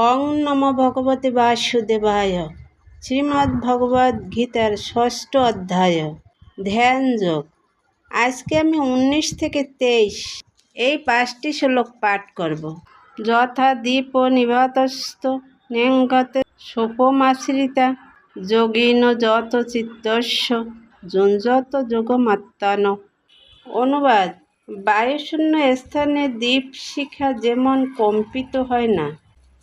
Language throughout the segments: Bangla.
ওং নমো ভগবতে বাসুদেবায়। শ্রীমদ্ গীতার ৬ষ্ঠ অধ্যায় ধ্যান যোগ। আজকে আমি ১৯ থেকে ২৩ এই ৫টি শ্লোক পাঠ করব। যথা দীপ নিভাতস্ত নেঙ্গতে সোপমাশ্রিতা যোগিন যত চিত্তস্য যুঞ্জত যোগমাত্তান। অনুবাদ: বায়ুশূন্য স্থানে দীপশিখা যেমন কম্পিত হয় না,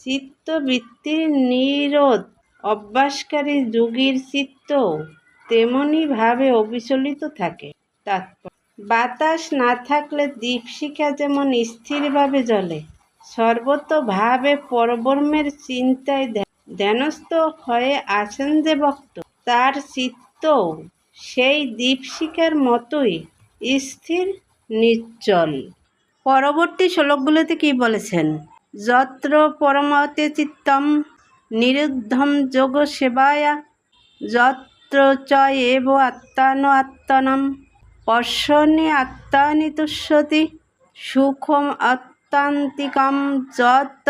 চিত্তবৃত্তির নিরোধ অভ্যাসকারী যোগীর চিত্তও তেমনি ভাবে অবিচলিত থাকে। তাৎপর্য: বাতাস না থাকলে দীপশিখা যেমন স্থিরভাবে জ্বলে, সর্বতোভাবে পরব্রহ্মের চিন্তায় ধ্যানস্থ হয়ে আছেন যে ভক্ত, তার চিত্তও সেই দীপশিখার মতোই স্থির নিশ্চল। পরবর্তী শ্লোকগুলোতে কি বলেছেন? যত্র পরমতে চিত্তম নিরুদ্ধম যোগ সেবায়া যত্র চ এব আত্মানো আত্মানম পশ্যন্নে আত্মানি তুষ্যতি সুখম আত্মান্তিকম যত্ত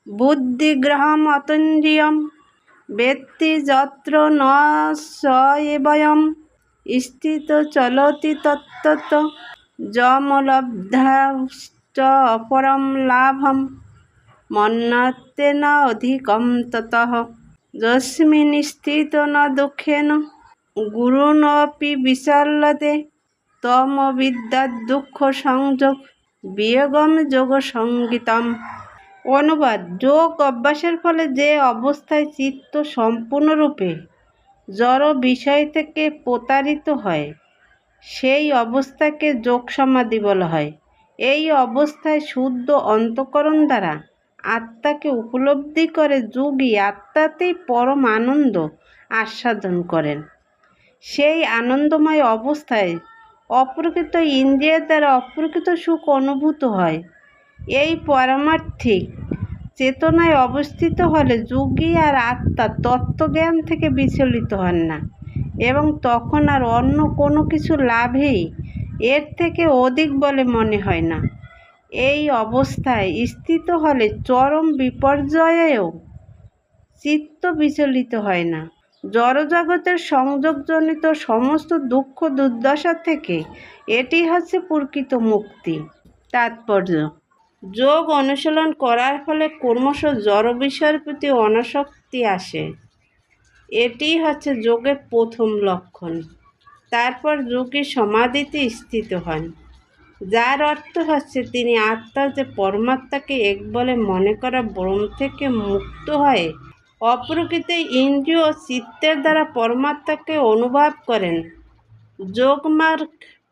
বুদ্ধিগ্রহম অতীন্দ্রিয়ম বেত্তি যত্র ন স এবয়ম স্থিত চলতি তত্ত্বত যমলব্ধাশ্চ অপরম লাভম মন্যতে ন অধিকম ততঃ যস্মিন স্থিত ন দুঃখেন গুরুণপি বিচল্যতে তম বিদ্যাৎ দুঃখ সংযোগ বিয়োগম যোগ সঙ্গীতম। অনুবাদ: যোগ অভ্যাসের ফলে যে অবস্থায় চিত্ত সম্পূর্ণরূপে জড় বিষয় থেকে প্রতারিত হয়, সেই অবস্থাকে যোগ সমাধি বলা হয়। এই অবস্থায় শুদ্ধ অন্তঃকরণ দ্বারা আত্মাকে উপলব্ধি করে যোগী আত্মাতেই পরম আনন্দ আস্বাদন করেন। সেই আনন্দময় অবস্থায় অপ্রকৃত ইন্দ্রিয়ের দ্বারা অপ্রকৃত সুখ অনুভূত হয়। এই পারমার্থিক চেতনায় অবস্থিত হলে যোগী আর আত্মা তত্ত্বজ্ঞান থেকে বিচলিত হন না এবং তখন আর অন্য কোনো কিছু লাভই এর থেকে অধিক বলে মনে হয় না। এই অবস্থায় স্থিত হলে চরম বিপর্যয়েও চিত্ত বিচলিত হয় না। জড়জগতের সংযোগজনিত সমস্ত দুঃখ দুর্দশা থেকে এটি হচ্ছে প্রকৃত মুক্তি। তাৎপর্য: যোগ অনুশীলন করার ফলে ক্রমশ জড় বিষয়ের প্রতি অনাসক্তি আসে। এটি হচ্ছে যোগের প্রথম লক্ষণ। তারপর যোগী সমাধিতে স্থিত হন, যার অর্থ হচ্ছে তিনি আত্মা যে পরমাত্মাকে এক বলে মনে করা ভ্রম থেকে মুক্ত হয়ে অপ্রকৃত ইন্দ্রিয় ও চিত্তের দ্বারা পরমাত্মাকে অনুভব করেন। যোগমার্গ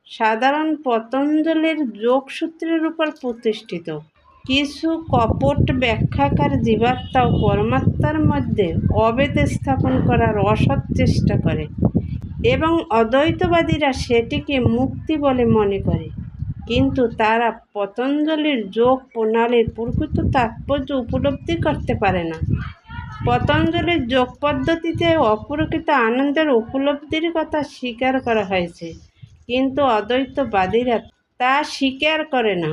সাধারণ পতঞ্জলির যোগসূত্রের উপর প্রতিষ্ঠিত। কিছু কপট ব্যাখ্যাকার জীবাত্মা ও পরমাত্মার মধ্যে অভেদ স্থাপন করার অসৎ চেষ্টা করে এবং অদ্বৈতবাদীরা সেটিকে মুক্তি বলে মনে করে, কিন্তু তারা পতঞ্জলির যোগ প্রণালীর প্রকৃত তাৎপর্য উপলব্ধি করতে পারে না। পতঞ্জলির যোগ পদ্ধতিতে অপ্রকৃত আনন্দের উপলব্ধির কথা স্বীকার করা হয়েছে, কিন্তু অদ্বৈতবাদীরা তা স্বীকার করে না,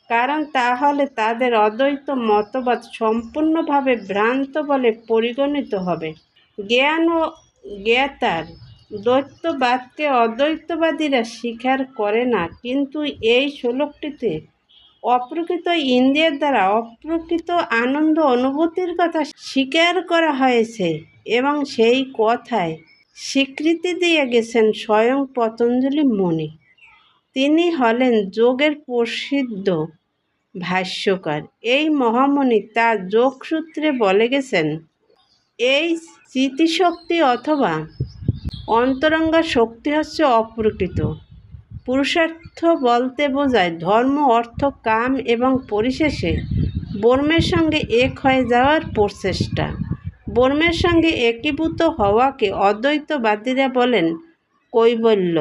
কারণ তাহলে তাদের অদ্বৈত মতবাদ সম্পূর্ণভাবে ভ্রান্ত বলে পরিগণিত হবে। জ্ঞান ও জ্ঞাতার দ্বৈতবাদকে অদ্বৈতবাদীরা স্বীকার করে না, কিন্তু এই শ্লোকটিতে অপ্রকৃত ইন্দ্রিয়ের দ্বারা অপ্রকৃত আনন্দ অনুভূতির কথা স্বীকার করা হয়েছে এবং সেই কথায় স্বীকৃতি দিয়ে গেছেন স্বয়ং পতঞ্জলি মুনি। তিনি হলেন যোগের প্রসিদ্ধ ভাষ্যকার। এই মহামুনি তার যোগসূত্রে বলে গেছেন, এই চিতিশক্তি অথবা অন্তরঙ্গা শক্তি হচ্ছে অপ্রকৃত। পুরুষার্থ বলতে বোঝায় ধর্ম, অর্থ, কাম এবং পরিশেষে ব্রহ্মের সঙ্গে এক হয়ে যাওয়ার প্রচেষ্টা। ব্রহ্মের সঙ্গে একীভূত হওয়াকে অদ্বৈতবাদীরা বলেন কৈবল্য,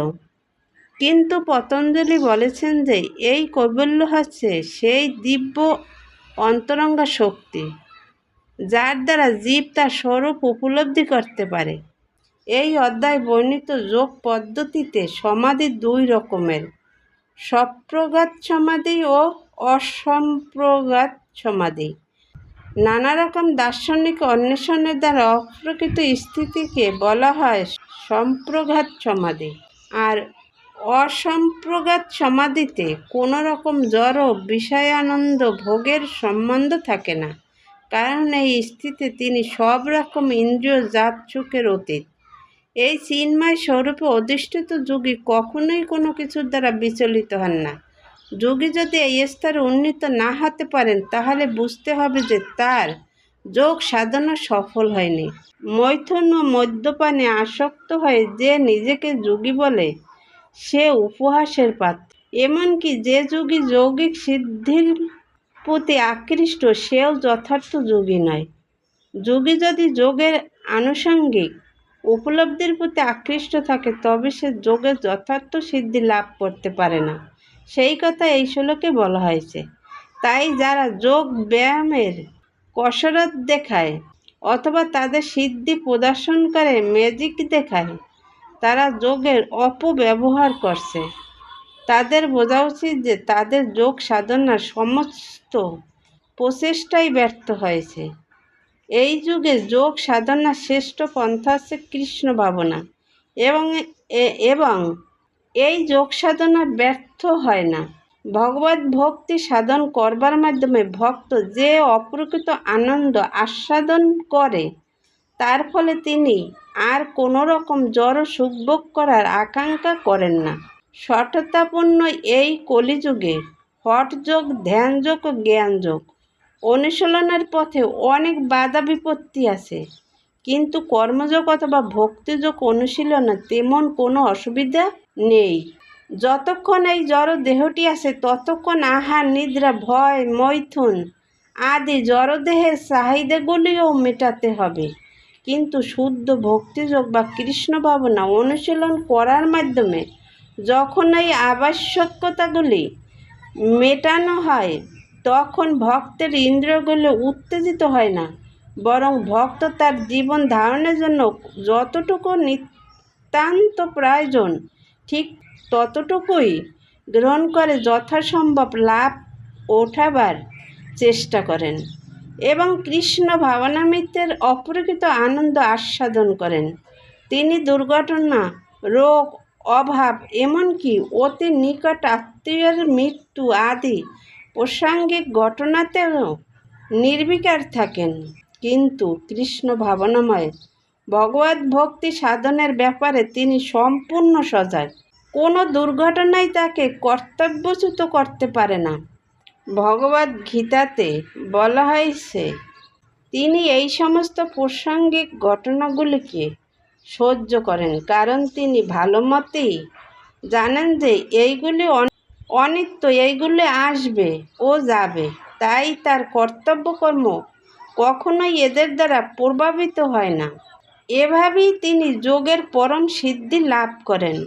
কিন্তু পতঞ্জলি বলেছেন যে এই কৈবল্য হচ্ছে সেই দিব্য অন্তরঙ্গা শক্তি যার দ্বারা জীব তার স্বরূপ উপলব্ধি করতে পারে। এই অধ্যায় বর্ণিত যোগ পদ্ধতিতে সমাধি দুই রকমের: সপ্রজ্ঞাত সমাধি ও অসম্প্রজ্ঞাত সমাধি। নানা রকম দার্শনিক অন্বেষণের দ্বারা অপ্রকৃত স্থিতিকে বলা হয় সম্প্রঘাত সমাধি। আর অসম্প্রঘাত সমাধিতে কোনো রকম জড় বিষয়ানন্দ ভোগের সম্বন্ধ থাকে না, কারণ এই স্থিতিতে তিনি সব রকম ইন্দ্রিয় জাত সুখের অতীত। এই চিন্ময় স্বরূপে অধিষ্ঠিত যোগী কখনোই কোনো কিছুর দ্বারা বিচলিত হন না। যোগী যদি এই স্তরে উন্নীত না হতে পারেন, তাহলে বুঝতে হবে যে তার যোগ সাধনা সফল হয়নি। মৈথুন ও মদ্যপানে আসক্ত হয়ে যে নিজেকে যোগী বলে, সে উপহাসের পাত্র। এমনকি যে যোগী যৌগিক সিদ্ধির প্রতি আকৃষ্ট, সেও যথার্থ যোগী নয়। যোগী যদি যোগের আনুষঙ্গিক উপলব্ধির প্রতি আকৃষ্ট থাকে, তবে সে যোগের যথার্থ সিদ্ধি লাভ করতে পারে না। সেই কথা এই শ্লোকে বলা হয়েছে। তাই যারা যোগ ব্যায়ামের কসরত দেখায় অথবা তাদের সিদ্ধি প্রদর্শন করে ম্যাজিক দেখায়, তারা যোগের অপব্যবহার করছে। তাদের বোঝা উচিত যে তাদের যোগ সাধনার সমস্ত প্রচেষ্টাই ব্যর্থ হয়েছে। এই যুগে যোগ সাধনার শ্রেষ্ঠ পন্থা হচ্ছে কৃষ্ণ ভাবনা, এবং এই যোগ সাধনা ব্যর্থ হয় না। ভগবত ভক্তি সাধন করবার মাধ্যমে ভক্ত যে অপ্রকৃত আনন্দ আস্বাদন করে, তার ফলে তিনি আর কোনো রকম জড় সুখভোগ করার আকাঙ্ক্ষা করেন না। সঠতাপূর্ণ এই কলিযুগে হঠযোগ, ধ্যানযোগ ও জ্ঞানযোগ অনুশীলনের পথে অনেক বাধা বিপত্তি আছে, কিন্তু কর্মযোগ অথবা ভক্তিযোগ অনুশীলনে তেমন কোনো অসুবিধা নেই। যতক্ষণ এই জড় দেহটি আছে, ততক্ষণ আহার, নিদ্রা, ভয়, মৈথুন আদি জড়দেহের চাহিদাগুলিও মেটাতে হবে। কিন্তু শুদ্ধ ভক্তিযোগ বা কৃষ্ণ ভাবনা অনুশীলন করার মাধ্যমে যখন এই আবশ্যকতাগুলি মেটানো হয়, তখন ভক্তের ইন্দ্রিয়গুলি উত্তেজিত হয় না, বরং ভক্ত তার জীবন ধারণের জন্য যতটুকু নিতান্ত প্রয়োজন ঠিক ততটুকুই গ্রহণ করে যথাসম্ভব লাভ ওঠাবার চেষ্টা করেন এবং কৃষ্ণ ভাবনামৃতের অপ্রকৃত আনন্দ আস্বাদন করেন। তিনি দুর্ঘটনা, রোগ, অভাব, এমনকি অতি নিকট আত্মীয়ের মৃত্যু আদি প্রাসঙ্গিক ঘটনাতেও নির্বিকার থাকেন। কিন্তু কৃষ্ণ ভাবনাময় ভগবত ভক্তি সাধনের ব্যাপারে তিনি সম্পূর্ণ সজাগ। কোনো দুর্ঘটনাই তাকে কর্তব্যচ্যুত করতে পারে না। ভগবদ গীতাতে বলা হয়েছে, তিনি এই সমস্ত প্রাসঙ্গিক ঘটনাগুলিকে সহ্য করেন, কারণ তিনি ভালো মতেই জানেন যে এইগুলি অনিত্য, এইগুলি আসবে ও যাবে। তাই তার কর্তব্যকর্ম কখনোই এদের দ্বারা প্রভাবিত হয় না। এভাবেই তিনি যোগের পরম সিদ্ধি লাভ করেন।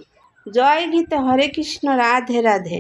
জয় গীতা। হরে কৃষ্ণ। রাধে রাধে।